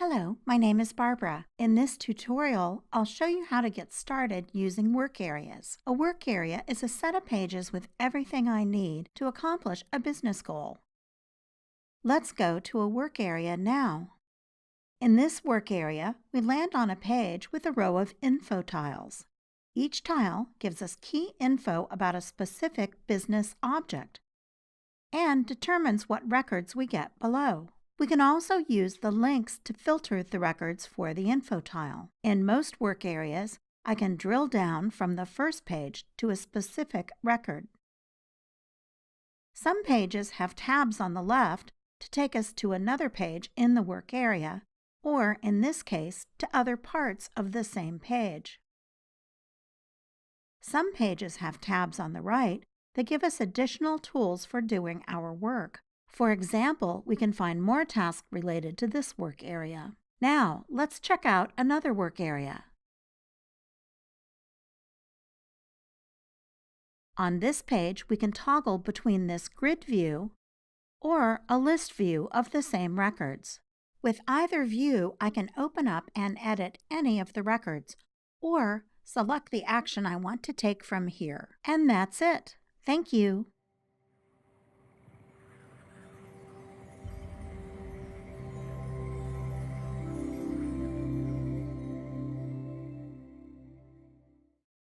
Hello, my name is Barbara. In this tutorial, I'll show you how to get started using work areas. A work area is a set of pages with everything I need to accomplish a business goal. Let's go to a work area now. In this work area, we land on a page with a row of info tiles. Each tile gives us key info about a specific business object and determines what records we get below. We can also use the links to filter the records for the info tile. In most work areas, I can drill down from the first page to a specific record. Some pages have tabs on the left to take us to another page in the work area, or in this case, to other parts of the same page. Some pages have tabs on the right that give us additional tools for doing our work. For example, we can find more tasks related to this work area. Now, let's check out another work area. On this page, we can toggle between this grid view or a list view of the same records. With either view, I can open up and edit any of the records or select the action I want to take from here. And that's it. Thank you.